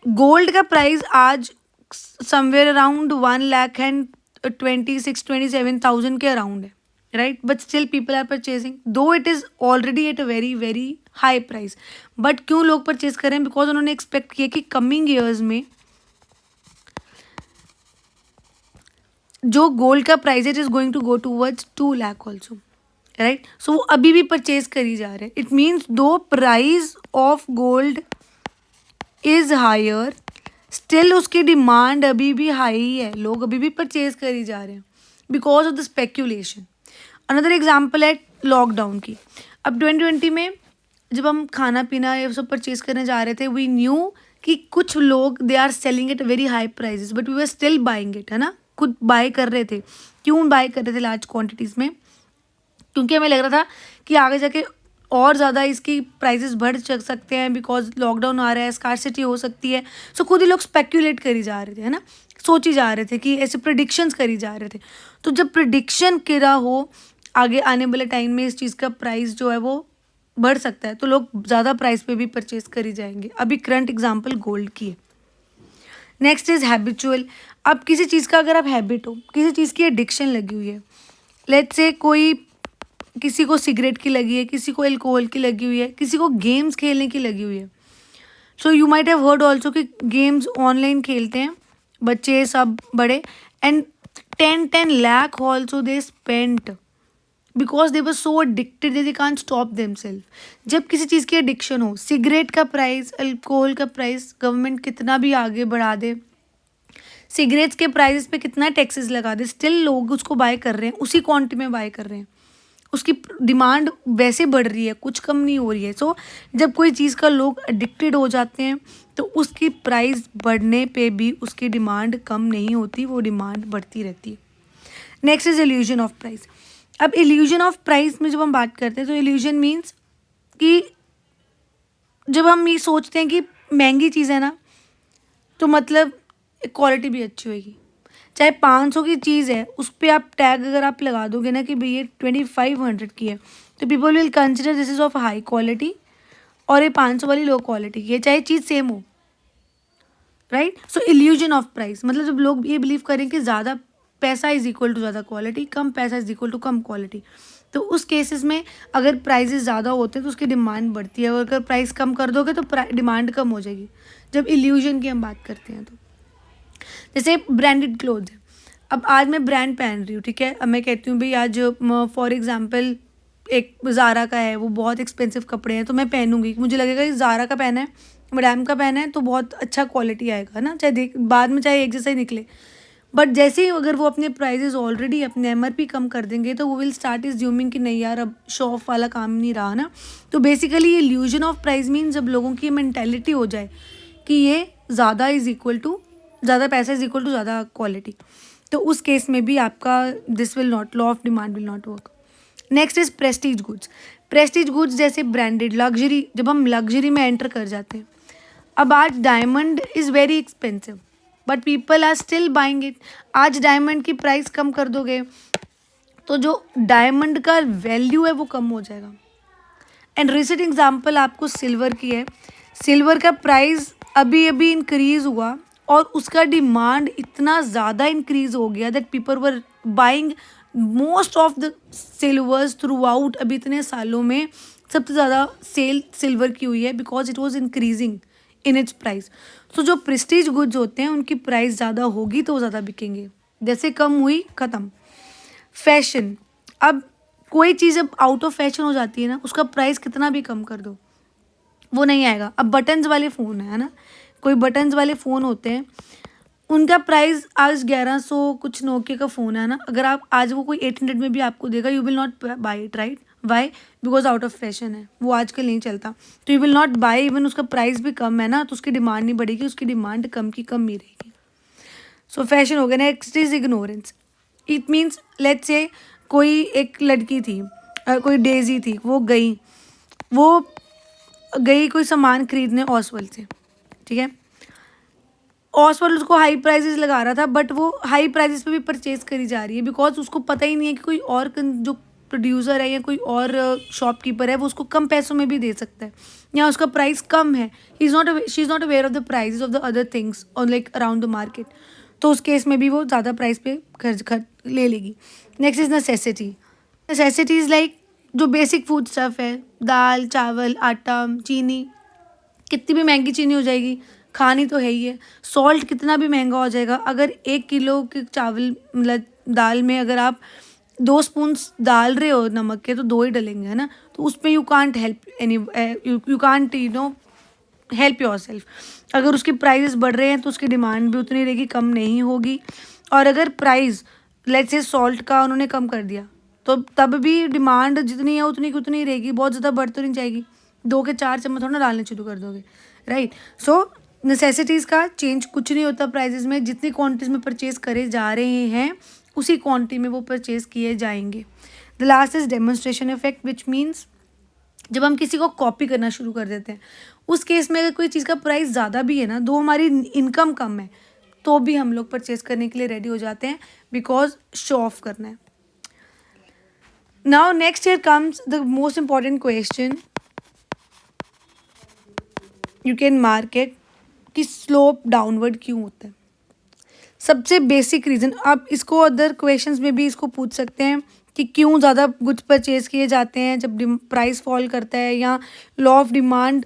गोल्ड का प्राइस आज समवेयर अराउंड 1,26,27,000 के अराउंड है, right, but still people are purchasing, though it is already at a very very high price, but क्यों लोग परचेज करें, बिकॉज उन्होंने एक्सपेक्ट किया कि कमिंग ईयर्स में जो गोल्ड का प्राइस है it is going to go towards 2 lakh also, right. So वो अभी भी परचेज करी जा रहे हैं। It means though price of gold is higher, still उसकी डिमांड अभी भी हाई है, लोग अभी भी परचेज करी जा रहे हैं because of the speculation. Another example है लॉकडाउन की। अब 2020 में जब हम खाना पीना ये सब परचेज करने जा रहे थे, वी न्यू कि कुछ लोग they are selling it very high prices, but we were still buying it, है ना, खुद बाय कर रहे थे। क्यों बाय कर रहे थे लार्ज क्वान्टिटीज़ में, क्योंकि हमें लग रहा था कि आगे जाके और ज़्यादा इसकी प्राइसेस बढ़ सकते हैं बिकॉज लॉकडाउन आ रहा है, स्कार्सिटी हो सकती है। सो खुद ही लोग स्पेक्यूलेट करी जा रहे थे, है ना, सोची जा रहे थे कि ऐसे प्रिडिक्शंस करी जा रहे थे। तो जब प्रिडिक्शन करा हो आगे आने वाले टाइम में इस चीज़ का प्राइस जो है वो बढ़ सकता है, तो लोग ज़्यादा प्राइस पे भी परचेज करी जाएंगे। अभी करंट एग्जांपल गोल्ड की है। Next is habitual. अब किसी चीज़ का अगर आप हैबिट हो, किसी चीज़ की एडिक्शन लगी हुई है, लेट्स से कोई, किसी को सिगरेट की लगी है, किसी को अल्कोहल की लगी हुई है, किसी को गेम्स खेलने की लगी हुई है। So you might have heard also कि गेम्स ऑनलाइन खेलते हैं बच्चे सब बड़े, and 10 lakh also they spent because they were so addicted they can't stop themself. जब किसी चीज़ की एडिक्शन हो, सिगरेट का प्राइस, अल्कोहल का प्राइस गवर्नमेंट कितना भी आगे बढ़ा दे, सिगरेट्स के प्राइस पे कितना टैक्सेस लगा दे, स्टिल लोग उसको बाय कर रहे हैं, उसी क्वांटिटी में बाय कर रहे हैं। उसकी डिमांड वैसे बढ़ रही है, कुछ कम नहीं हो रही है। सो जब कोई चीज़ का लोग एडिक्टेड हो जाते हैं तो उसकी प्राइस बढ़ने पे भी उसकी डिमांड कम नहीं होती, वो डिमांड बढ़ती रहती है। Next is illusion of price. अब इल्यूजन ऑफ प्राइस में जब हम बात करते हैं तो इल्यूजन मीन्स कि जब हम ये सोचते हैं कि महंगी चीज़ है ना, तो मतलब क्वालिटी भी अच्छी होगी। चाहे 500 की चीज़ है, उस पे आप टैग अगर आप लगा दोगे ना कि भाई ये 2500 की है, तो people will consider this is of high quality, और ये 500 वाली लो क्वालिटी की है, चाहे चीज़ सेम हो, right. So illusion of price मतलब जब लोग ये बिलीव करें कि ज़्यादा पैसा इज इक्वल टू ज़्यादा क्वालिटी, कम पैसा इज इक्वल टू कम क्वालिटी, तो उस केसेस में अगर प्राइसेस ज़्यादा होते हैं तो उसकी डिमांड बढ़ती है, और अगर प्राइस कम कर दोगे तो डिमांड कम हो जाएगी, जब इल्यूजन की हम बात करते हैं तो। जैसे ब्रांडेड क्लोथ है, अब आज मैं ब्रांड पहन रही हूँ, ठीक है, अब मैं कहती हूँ भाई आज फॉर एग्जांपल एक ज़ारा का है, वो बहुत एक्सपेंसिव कपड़े हैं, तो मैं पहनूंगी, मुझे लगेगा कि ज़ारा का पहना है, मैडम का पहना है, तो बहुत अच्छा क्वालिटी आएगा ना, चाहे देख बाद में चाहे एक जैसा ही निकले। बट जैसे ही अगर वो अपने प्राइजेस ऑलरेडी अपने एमआरपी कम कर देंगे, तो वो विल स्टार्ट इज्यूमिंग कि नहीं यार अब शो ऑफ वाला काम नहीं रहा ना। तो बेसिकली ये इल्यूजन ऑफ प्राइस मीन जब लोगों की मेंटेलिटी हो जाए कि ये ज़्यादा इज इक्वल टू ज़्यादा पैसा इज इक्वल टू ज़्यादा क्वालिटी, तो उस केस में भी आपका this will not, law of demand will not work. Next is Prestige goods. Prestige goods जैसे ब्रांडेड लग्जरी, जब हम लग्जरी में एंटर कर जाते हैं, अब आज diamond is very expensive but people are still buying it. आज डायमंड की प्राइस कम कर दोगे तो जो डायमंड का वैल्यू है वो कम हो जाएगा। एंड रिसेंट एग्जांपल आपको सिल्वर की है, सिल्वर का प्राइस अभी अभी इंक्रीज हुआ और उसका डिमांड इतना ज़्यादा इंक्रीज हो गया that people were buying most of the silvers through out. अभी इतने सालों में सबसे ज़्यादा सेल सिल्वर की हुई है because it was increasing in its price. तो जो प्रेस्टीज गुड्स होते हैं उनकी प्राइस ज़्यादा होगी तो वो ज़्यादा बिकेंगे, जैसे कम हुई ख़त्म। फैशन, अब कोई चीज़ अब आउट ऑफ फैशन हो जाती है ना, उसका प्राइस कितना भी कम कर दो वो नहीं आएगा। अब बटन्स वाले फ़ोन है ना, कोई बटन्स वाले फ़ोन होते हैं, उनका प्राइस आज 1100 कुछ, नोकिया का फ़ोन है ना, अगर आप आज वो कोई 800 में भी आपको देगा, you will not buy it, right. Why? Because out of fashion है, वो आजकल नहीं चलता, तो you will not buy. Even उसका प्राइस भी कम है ना, तो उसकी डिमांड नहीं बढ़ेगी, उसकी डिमांड कम की कम ही रहेगी। सो फैशन हो गया। Next is ignorance. It means let's say कोई एक लड़की थी, कोई डेजी थी, वो गई कोई सामान खरीदने ओसवाल से, ठीक है। ओसवाल उसको हाई प्राइसेस लगा रहा था, बट वो हाई प्राइसेस पे भी परचेज करी जा रही है बिकॉज उसको पता ही नहीं है कि कोई और जो प्रोड्यूसर है या कोई और शॉपकीपर है वो उसको कम पैसों में भी दे सकता है, या उसका प्राइस कम है। She is not aware of the prices of the other things और लाइक अराउंड द मार्केट, तो उस केस में भी वो ज़्यादा प्राइस पे खर्च ले लेगी। Next is necessity. Necessity is like जो बेसिक फूड स्टफ है, दाल चावल आटा चीनी, कितनी भी महंगी चीनी हो जाएगी, खानी तो है ही है। सॉल्ट कितना भी महंगा हो जाएगा, अगर 1 किलो के चावल मतलब दाल में अगर आप 2 स्पून डाल रहे हो नमक के, तो 2 ही डलेंगे, है ना। तो उसमें you can't help any, you can't help your self. अगर उसके प्राइसेस बढ़ रहे हैं तो उसकी डिमांड भी उतनी रहेगी, कम नहीं होगी। और अगर प्राइस लेट्स से सॉल्ट का उन्होंने कम कर दिया, तो तब भी डिमांड जितनी है उतनी की उतनी रहेगी, बहुत ज़्यादा बढ़ तो नहीं जाएगी। 2 के 4 चम्मच थोड़ा डालने शुरू कर दोगे, राइट। सो नेसेसिटीज़ का चेंज कुछ नहीं होता प्राइजेस में, जितनी क्वांटिटीज़ में परचेज करे जा रहे हैं उसी क्वांटिटी में वो परचेज किए जाएंगे। The last is demonstration effect, which means जब हम किसी को कॉपी करना शुरू कर देते हैं, उस केस में अगर कोई चीज़ का प्राइस ज़्यादा भी है ना, दो हमारी इनकम कम है, तो भी हम लोग परचेज करने के लिए रेडी हो जाते हैं बिकॉज शो ऑफ करना है। Now next year comes the most important question, you can mark it, कि स्लोप डाउनवर्ड क्यों होता है। सबसे बेसिक रीज़न, आप इसको अदर क्वेश्चंस में भी इसको पूछ सकते हैं कि क्यों ज़्यादा गुड्स परचेज किए जाते हैं जब प्राइस फॉल करता है, या लॉ ऑफ डिमांड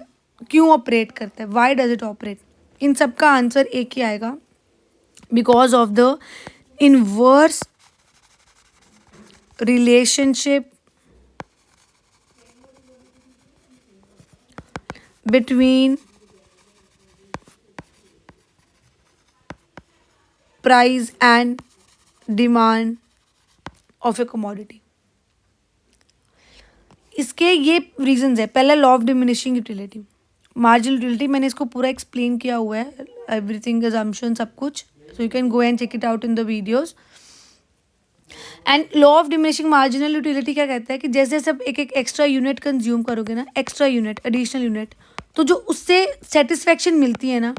क्यों ऑपरेट करता है, वाई डज इट ऑपरेट। इन सब का आंसर एक ही आएगा, because of the inverse relationship between price and demand of A commodity. इसके ये रीजंस है। पहला law of diminishing utility, marginal utility, मैंने इसको पूरा एक्सप्लेन किया हुआ है, एवरीथिंग अजम्पशन सब कुछ, so you can go and check it out in the videos. And law of diminishing marginal utility क्या कहता है कि जैसे जैसे आप एक एक एक्स्ट्रा यूनिट कंज्यूम करोगे ना, एक्स्ट्रा यूनिट, एडिशनल यूनिट, तो जो उससे सेटिस्फेक्शन मिलती है ना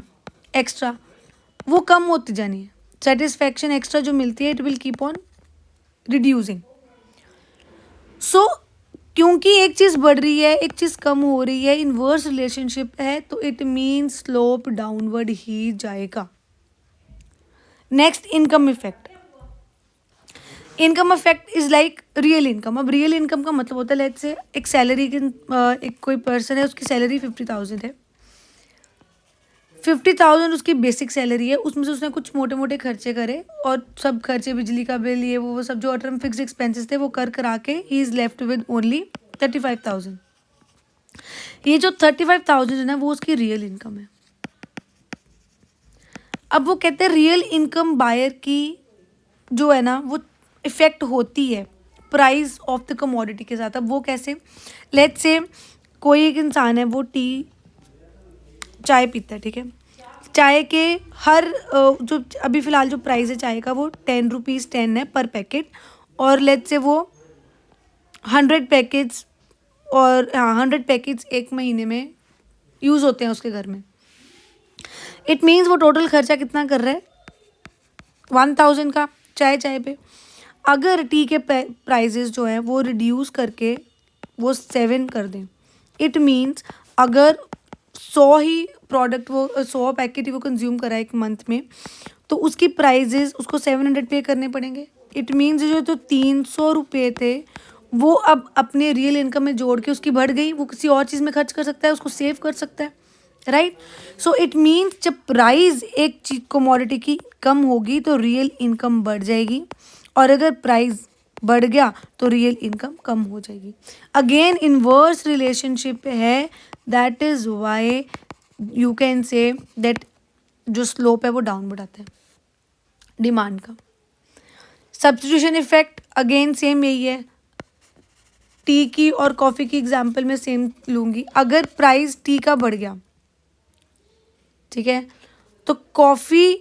एक्स्ट्रा, वो कम होती जानी है। सेटिस्फेक्शन एक्स्ट्रा जो मिलती है, it will keep on reducing. So क्योंकि एक चीज़ बढ़ रही है, एक चीज़ कम हो रही है, इनवर्स रिलेशनशिप है, तो इट मीन्स स्लोप डाउनवर्ड ही जाएगा। Next, income effect. Income effect is like real income. अब रियल इनकम का मतलब होता है, लेट्स से एक सैलरी की, एक कोई पर्सन है, उसकी सैलरी 50,000 है, 50,000 उसकी बेसिक सैलरी है, उसमें से उसने कुछ मोटे मोटे खर्चे करे और सब खर्चे, बिजली का बिल, ये वो सब जो अटर्म फिक्स एक्सपेंसेस थे वो कर करा के he is left with only 35,000। ये जो 35,000 है ना, वो उसकी रियल इनकम है। अब वो कहते हैं रियल इनकम बायर की जो है ना, वो इफेक्ट होती है प्राइस ऑफ द कमोडिटी के साथ। अब वो कैसे? लेट्स से कोई एक इंसान है, वो चाय पीता है, ठीक है। चाय के हर जो अभी फ़िलहाल जो प्राइस है चाय का, वो 10 रुपीज़ 10 है पर पैकेट, और लेट्स से वो 100 पैकेट्स, और हाँ 100 पैकेट्स एक महीने में यूज़ होते हैं उसके घर में। इट मीन्स वो टोटल खर्चा कितना कर रहा है? 1,000 का चाय पे। अगर टी के प्राइजेस जो हैं वो रिड्यूस करके वो 7 कर दें, इट मीन्स अगर 100 ही प्रोडक्ट, वो 100 पैकेट ही वो कंज्यूम करा एक मंथ में, तो उसकी प्राइजेस उसको 700 पे करने पड़ेंगे। इट मीन्स जो तो 300 रुपये थे, वो अब अपने रियल इनकम में जोड़ के उसकी बढ़ गई, वो किसी और चीज़ में खर्च कर सकता है, उसको सेव कर सकता है, राइट। सो इट मीन्स जब प्राइस एक चीज कमोडिटी की कम होगी तो रियल इनकम बढ़ जाएगी, और अगर प्राइस बढ़ गया तो रियल इनकम कम हो जाएगी। अगेन इनवर्स रिलेशनशिप है, that is why you can say that जो स्लोप है वो डाउनवर्ड आता है डिमांड का। सब्स्टिट्यूशन इफेक्ट अगेन सेम यही है। टी की और कॉफ़ी की एग्जांपल में सेम लूँगी। अगर प्राइस टी का बढ़ गया, ठीक है, तो कॉफ़ी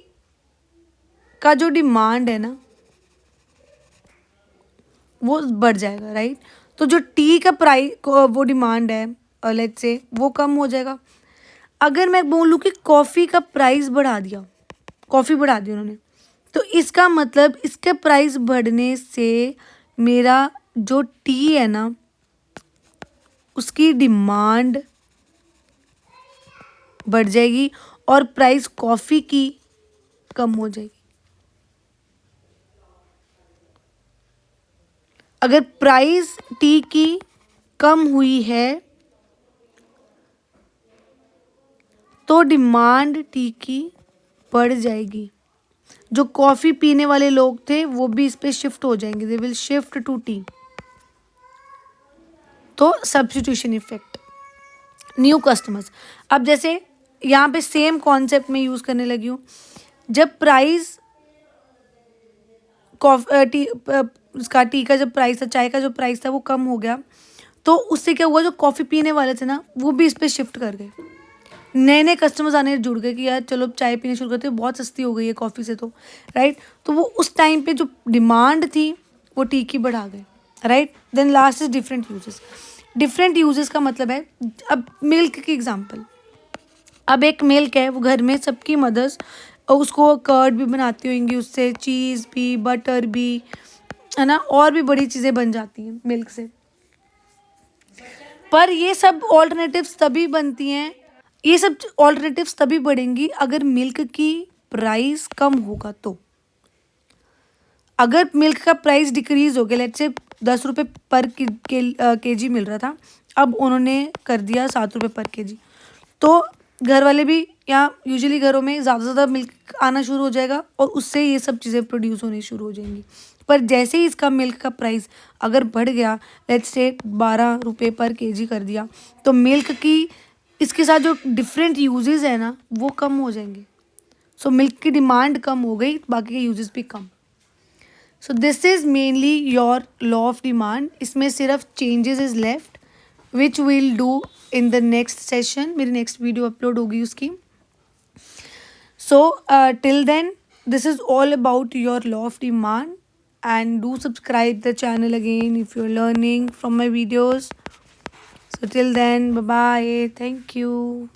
का जो डिमांड है ना वो बढ़ जाएगा, राइट। तो जो टी का प्राइस वो डिमांड है लेट्स से वो कम हो जाएगा। अगर मैं बोलूँ कि कॉफ़ी का प्राइस बढ़ा दिया, कॉफ़ी बढ़ा दी उन्होंने, तो इसका मतलब इसके प्राइस बढ़ने से मेरा जो टी है ना उसकी डिमांड बढ़ जाएगी और प्राइस कॉफ़ी की कम हो जाएगी। अगर प्राइस टी की कम हुई है तो डिमांड टी की बढ़ जाएगी। जो कॉफ़ी पीने वाले लोग थे वो भी इस पे शिफ्ट हो जाएंगे, they will shift to tea. तो सब्स्टिट्यूशन इफेक्ट। न्यू कस्टमर्स, अब जैसे यहाँ पे सेम कॉन्सेप्ट में यूज़ करने लगी हूँ। जब प्राइस टी उसका टी का जब प्राइस था, चाय का जो प्राइस था वो कम हो गया, तो उससे क्या हुआ, जो कॉफ़ी पीने वाले थे ना वो भी इस पर शिफ्ट कर गए। नए नए कस्टमर्स आने जुड़ गए कि यार चलो चाय पीने शुरू करते हैं, बहुत सस्ती हो गई है कॉफ़ी से, तो राइट। तो वो उस टाइम पे जो डिमांड थी वो टी की बढ़ा गए, right. Then last is different uses. Different uses का मतलब है, अब मिल्क की एग्जांपल। अब एक मिल्क है, वो घर में सबकी मदर्स उसको कर्ड भी बनाती होंगी, उससे चीज़ भी, बटर भी, है ना, और भी बड़ी चीज़ें बन जाती हैं मिल्क से। पर ये सब ऑल्टरनेटिव्स तभी बनती हैं, ये सब ऑल्टरनेटिव्स तभी बढ़ेंगी अगर मिल्क की प्राइस कम होगा। तो अगर मिल्क का प्राइस डिक्रीज हो गया, लेट्स से 10 रुपये पर केजी मिल रहा था, अब उन्होंने कर दिया 7 रुपये पर केजी, तो घर वाले भी, या यूजुअली घरों में ज़्यादा से ज़्यादा मिल्क आना शुरू हो जाएगा और उससे ये सब चीज़ें प्रोड्यूस होनी शुरू हो जाएंगी। पर जैसे ही इसका मिल्क का प्राइस अगर बढ़ गया, लेट्स से 12 रुपये पर केजी कर दिया, तो मिल्क की इसके साथ जो डिफरेंट यूजेस है ना वो कम हो जाएंगे। सो मिल्क की डिमांड कम हो गई, बाकी के यूजेस भी कम। So this is mainly your law of demand. इसमें सिर्फ changes is left which will do in the next session. मेरी नेक्स्ट वीडियो अपलोड होगी उसकी। So till then this is all about your law of demand. and do subscribe the channel again if you're learning from my videos. So till then, bye bye. Thank you.